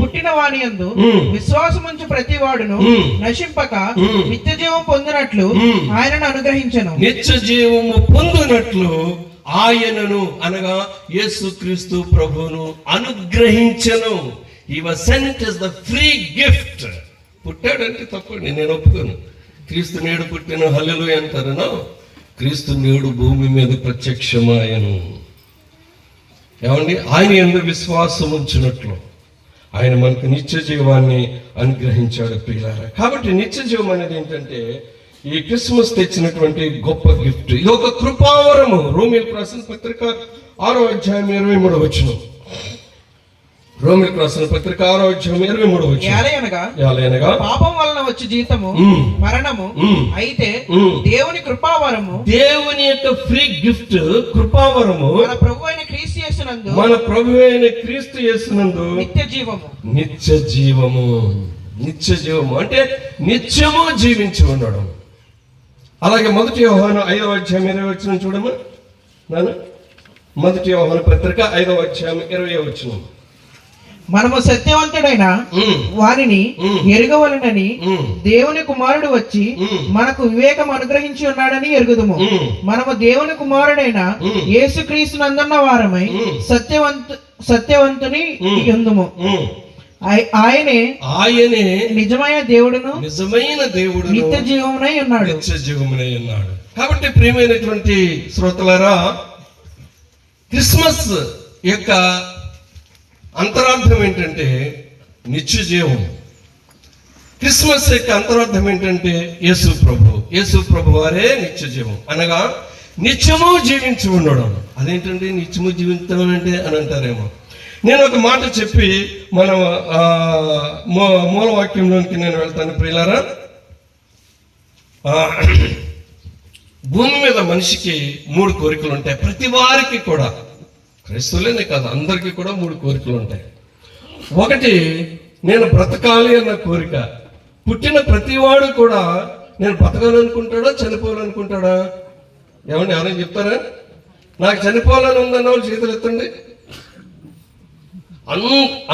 పుట్టిన వాని యందు విశ్వాసముంచు ప్రతి వాడును నశింపక నిత్య జీవం పొందినట్లు ఆయనను అనుగ్రహించెను. నిత్య జీవము పొందునట్లు ఆయనను అనగా యేసుక్రీస్తు ప్రభువును అనుగ్రహించెను. He was sent as the free gift. పుట్టాడంటే తప్పండి, నేను ఒప్పుకోను. క్రీస్తు నేడు పుట్టిన హల్లెలూయా అంటారు. క్రీస్తు నేడు భూమి మీద ప్రత్యక్షమాయను. ఏమండి, ఆయన యందు విశ్వాసం ఉంచినట్లు ఆయన మనకు నిత్య జీవాన్ని అనుగ్రహించాడు ప్రియులారా. కాబట్టి నిత్య జీవం అనేది ఏంటంటే ఈ క్రిస్మస్ తెచ్చినటువంటి గొప్ప గిఫ్ట్. ఇది ఒక కృపావరము. రోమీయులకు రాసిన పత్రిక 6వ అధ్యాయం 23వ వచనం. రోమీయులకు రాసిన పత్రిక 6వ అధ్యాయం 23వ వచనం. ఏలయనగా పాపం వలన వచ్చి జీతము మరణము, అయితే దేవుని కృపావరము, దేవుని యొక్క ఫ్రీ గిఫ్ట్ కృపావరము మన ప్రభు అయిన క్రీస్తు యేసునందు, మన ప్రభు అయిన క్రీస్తు యేసునందు నిత్య జీవము. నిత్య జీవము. నిత్య జీవము అంటే నిత్యము జీవించి ఉండడం. అలాగే 1 యోహాను 5వ అధ్యాయం 20వ వచనం చూడమ్మా నాన్న. 1 యోహాను పత్రిక 5వ అధ్యాయం 20వ వచనం. మనము సత్యవంతుడైన వారిని ఎరుగవలనని దేవుని కుమారుడు వచ్చి మనకు వివేకం అనుగ్రహించి ఉన్నాడని ఎరుగుదుము. మనము దేవుని కుమారుడైన యేసుక్రీస్తు నందున్న వారమై సత్యవంతుని యందుము. ఆయనే నిజమైన దేవుడును నిత్య జీవమునై ఉన్నాడు. కాబట్టి ప్రియమైనటువంటి శ్రోతలారా, క్రిస్మస్ యొక్క అంతరార్థం ఏంటంటే నిత్య జీవం. క్రిస్మస్ యొక్క అంతరార్థం ఏంటంటే యేసు ప్రభు వారే నిత్య జీవం అనగా నిత్యము జీవించి ఉండడం. అదేంటంటే నిత్యము జీవించడం అంటే అని అంటారేమో. నేను ఒక మాట చెప్పి మనం మూలవాక్యంలోనికి నేను వెళ్తాను ప్రియులారా. భూమి మీద మనిషికి 3 కోరికలు ఉంటాయి. ప్రతి వారికి కూడా, క్రైస్తవులేనే కాదు, అందరికీ కూడా 3 కోరికలు ఉంటాయి. ఒకటి, నేను బ్రతకాలి అన్న కోరిక. పుట్టిన ప్రతివాడు కూడా నేను బ్రతకాలనుకుంటాడా చనిపోవాలనుకుంటాడా? ఏమండి, ఎవరైనా చెప్తారా? నాకు చనిపోవాలని ఉందన్న వాళ్ళు చేతులు ఎత్తండి.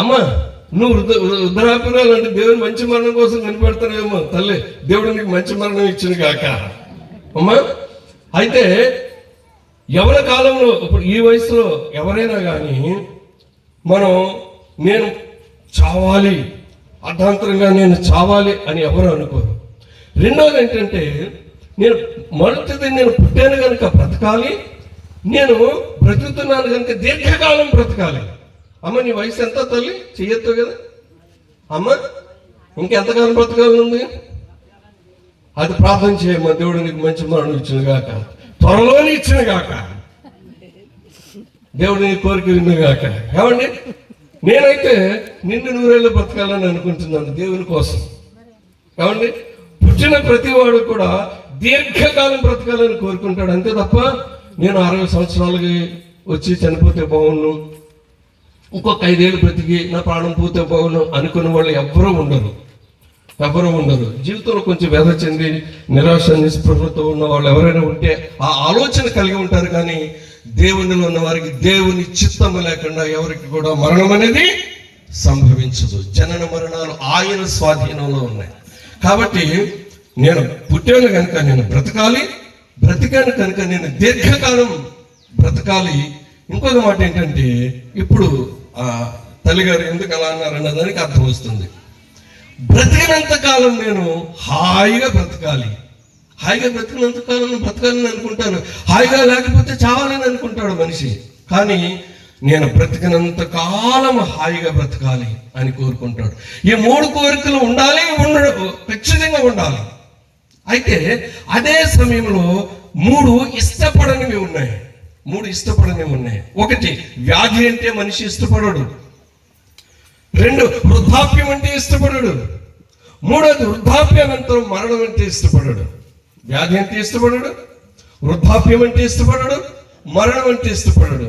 అమ్మా, నువ్వు వృద్ధాప్యురాలు అంటే దేవుని మంచి మరణం కోసం కనిపెడతానేమో. తల్లి, దేవుడు నీకు మంచి మరణం ఇచ్చింది కాక అమ్మా. అయితే యవ్వన కాలంలో, ఇప్పుడు ఈ వయసులో ఎవరైనా కానీ నేను చావాలి, అర్ధాంతరంగా నేను చావాలి అని ఎవరు అనుకోరు. రెండోది ఏంటంటే మొదటిది నేను పుట్టాను కనుక బ్రతకాలి, నేను బ్రతుకుతున్నాను కనుక దీర్ఘకాలం బ్రతకాలి. అమ్మ, నీ వయసు ఎంత తల్లి? చెయ్యొద్దు కదా అమ్మ, ఇంకెంతకాలం బ్రతకాలనుంది? అది ప్రార్థన చేయమ్మా, దేవుడు నీకు మంచి మరణం ఇచ్చిన గాక, త్వరలోనే ఇచ్చిన గాక, దేవుడు నీ కోరిక విన్న గాక. ఏమండి, నేనైతే నిన్ను 100 ఏళ్ళు బ్రతకాలని అనుకుంటున్నాను దేవుని కోసం. ఏమండి, పుట్టిన ప్రతి వాడు కూడా దీర్ఘకాలం బ్రతకాలని కోరుకుంటాడు. అంతే తప్ప నేను 60 సంవత్సరాలకి వచ్చి చనిపోతే బాగుండు, ఇంకొక 5 ఏళ్ళు బ్రతికి నా ప్రాణం పోతే బాగుండు అనుకునే వాళ్ళు ఎవ్వరూ ఉండరు. జీవితంలో కొంచెం వ్యధ చెంది నిరాశ నిస్పృహతో ఉన్న వాళ్ళు ఎవరైనా ఉంటే ఆ ఆలోచన కలిగి ఉంటారు. కానీ దేవునిలో ఉన్న వారికి దేవుని చిత్తము లేకుండా ఎవరికి కూడా మరణం అనేది సంభవించదు. జనన మరణాలు ఆయన స్వాధీనంలో ఉన్నాయి. కాబట్టి నేను పుట్టాను కనుక నేను బ్రతికాను కనుక నేను దీర్ఘకాలం బ్రతకాలి. ఇంకొక మాట ఏంటంటే, ఇప్పుడు తల్లిగారు ఎందుకు అలా అన్నారన్న దానికి అర్థం వస్తుంది. బ్రతికినంత కాలం నేను హాయిగా బ్రతకాలి. హాయిగా బ్రతికినంత కాలం బ్రతకాలని అనుకుంటాను. హాయిగా లేకపోతే చావాలని అనుకుంటాడు మనిషి. కానీ నేను బ్రతికినంత కాలం హాయిగా బ్రతకాలి అని కోరుకుంటాడు. ఈ 3 కోరికలు ఉండాలి, ఖచ్చితంగా ఉండాలి. అయితే అదే సమయంలో 3 ఇష్టపడనివి ఉన్నాయి. 3 ఇష్టపడనివి ఉన్నాయి. ఒకటి, వ్యాధి అంటే మనిషి ఇష్టపడడు. 2, వృద్ధాప్యం అంటే ఇష్టపడడు. 3, వృద్ధాప్యానంతరం మరణం అంటే ఇష్టపడడు. వ్యాధి అంటే ఇష్టపడడు, వృద్ధాప్యం అంటే ఇష్టపడడు, మరణం అంటే ఇష్టపడడు.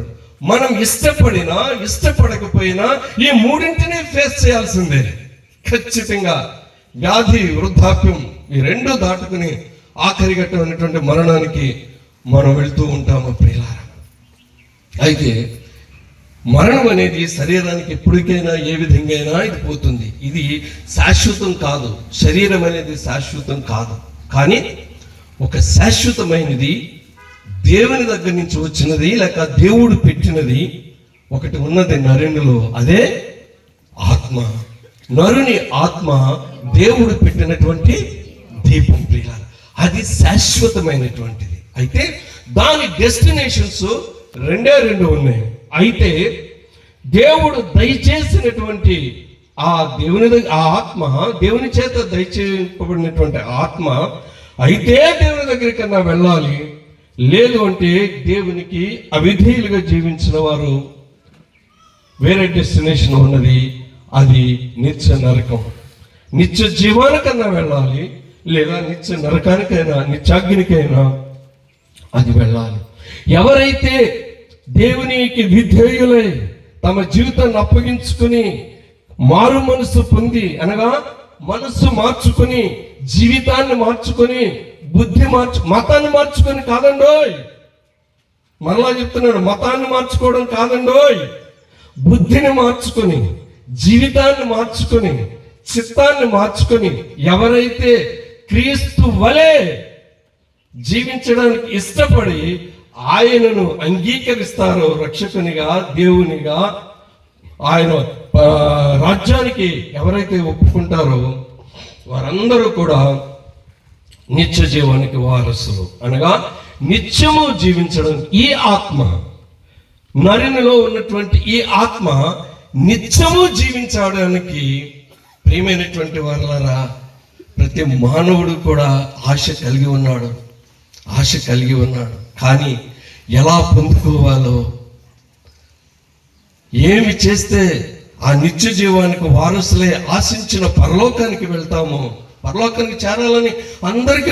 మనం ఇష్టపడినా ఇష్టపడకపోయినా ఈ 3ంటిని ఫేస్ చేయాల్సిందే ఖచ్చితంగా. వ్యాధి, వృద్ధాప్యం ఈ 2 దాటుకుని ఆఖరి ఘట్టమైనటువంటి మరణానికి మనం వెళ్తూ ఉంటాము ప్రియులారా. అయితే మరణం అనేది శరీరానికి ఎప్పటికైనా ఏ విధంగా ఇది పోతుంది. ఇది శాశ్వతం కాదు. శరీరం అనేది శాశ్వతం కాదు. కానీ ఒక శాశ్వతమైనది దేవుని దగ్గర నుంచి వచ్చినది, లేక దేవుడు పెట్టినది ఒకటి ఉన్నది నరునిలో. అదే ఆత్మ. నరుని ఆత్మ దేవుడు పెట్టినటువంటి దీపం ప్రియులారా. అది శాశ్వతమైనటువంటిది. అయితే దాని డెస్టినేషన్స్ రెండు ఉన్నాయి. అయితే దేవుడు దయచేసినటువంటి ఆ ఆత్మ, దేవుని చేత దయచేయబడినటువంటి ఆత్మ అయితే దేవుని దగ్గరికన్నా వెళ్ళాలి. లేదు అంటే దేవునికి అవిధేయులుగా జీవించిన వారు వేరే డెస్టినేషన్ ఉన్నది. అది నిత్య నరకం. నిత్య జీవానికన్నా వెళ్ళాలి, లేదా నిత్య నరకానికైనా నిత్యాగ్నికైనా అది వెళ్ళాలి. ఎవరైతే దేవునికి విధేయులై తమ జీవితాన్ని అప్పగించుకుని మారు మనసు పొంది, అనగా మనస్సు మార్చుకొని, జీవితాన్ని మార్చుకొని, బుద్ధి మతాన్ని మార్చుకొని కాదండోయ్, మరలా చెప్తున్నాడు, మతాన్ని మార్చుకోవడం కాదండోయ్, బుద్ధిని మార్చుకొని, జీవితాన్ని మార్చుకొని, చిత్తాన్ని మార్చుకొని, ఎవరైతే క్రీస్తు వలె జీవించడానికి ఇష్టపడి ఆయనను అంగీకరిస్తారో రక్షకునిగా, దేవునిగా, ఆయన రాజ్యానికి ఎవరైతే ఒప్పుకుంటారో వారందరూ కూడా నిత్య జీవానికి వారసులు. అనగా నిత్యము జీవించడం. ఈ ఆత్మ, నరునిలో ఉన్నటువంటి ఈ ఆత్మ నిత్యము జీవించడానికి ప్రియమైనటువంటి వారలారా, ప్రతి మానవుడు కూడా ఆశ కలిగి ఉన్నాడు. కానీ ఎలా పొందుకోవాలో, ఏమి చేస్తే ఆ నిత్య జీవానికి వారసులే ఆశించిన పరలోకానికి వెళ్తామో, పరలోకానికి చేరాలని అందరికీ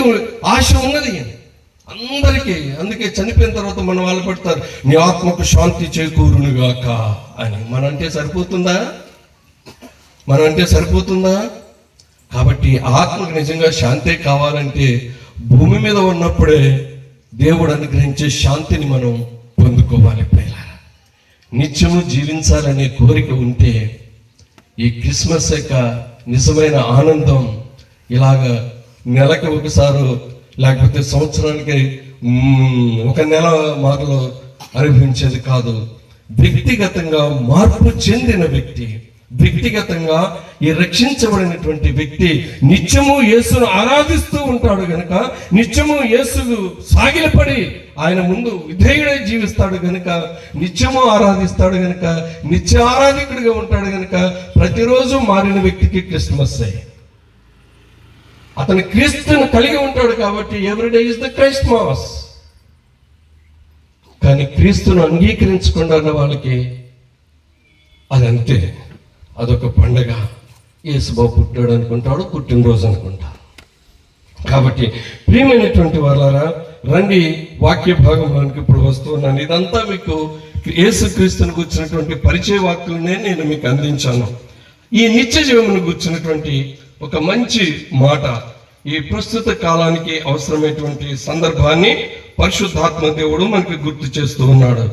ఆశ ఉన్నది, అందరికీ. అందుకే చనిపోయిన తర్వాత మన వాళ్ళు పెడతారు, నీ ఆత్మకు శాంతి చేకూరునుగాక అని. మనంటే సరిపోతుందా? కాబట్టి ఆత్మకు నిజంగా శాంతే కావాలంటే భూమి మీద ఉన్నప్పుడే దేవుడు అనుగ్రహించే శాంతిని మనం పొందుకోవాలి. ప్రియులారా, నిత్యము జీవించాలనే కోరిక ఉంటే ఈ క్రిస్మస్ యొక్క నిజమైన ఆనందం ఇలాగా నెలకు ఒకసారి, లేకపోతే సంవత్సరానికి ఒక నెల మాటలు అనుభవించేది కాదు. వ్యక్తిగతంగా మార్పు చెందిన వ్యక్తి, వ్యక్తిగతంగా ఈ రక్షించబడినటువంటి వ్యక్తి నిత్యము యేసును ఆరాధిస్తూ ఉంటాడు గనుక, నిత్యము యేసుకు సాగిలపడి ఆయన ముందు విధేయుడై జీవిస్తాడు గనుక, నిత్యము ఆరాధిస్తాడు గనుక, నిత్య ఆరాధికుడిగా ఉంటాడు గనుక, ప్రతిరోజు మారిన వ్యక్తికి క్రిస్మస్. అతను క్రీస్తును కలిగి ఉంటాడు కాబట్టి ఎవ్రీడే ఇస్ ద క్రిస్మస్. కానీ క్రీస్తును అంగీకరించకుండా ఉన్న వాళ్ళకి అదంతే, అదొక పండగ. యేసుబాబు పుట్టాడు అనుకుంటాడు, పుట్టినరోజు అనుకుంటాడు. కాబట్టి ప్రియమైనటువంటి వాళ్ళారా, రండి వాక్య భాగంలోనికి ఇప్పుడు వస్తున్నాను. ఇదంతా మీకు యేసుక్రీస్తుని గుర్చినటువంటి పరిచయ వాక్యులనే నేను మీకు అందించాను. ఈ నిత్య జీవమును గుర్చినటువంటి ఒక మంచి మాట, ఈ ప్రస్తుత కాలానికి అవసరమైనటువంటి సందర్భాన్ని పరిశుద్ధాత్మ దేవుడు మనకి గుర్తు చేస్తూ ఉన్నాడు.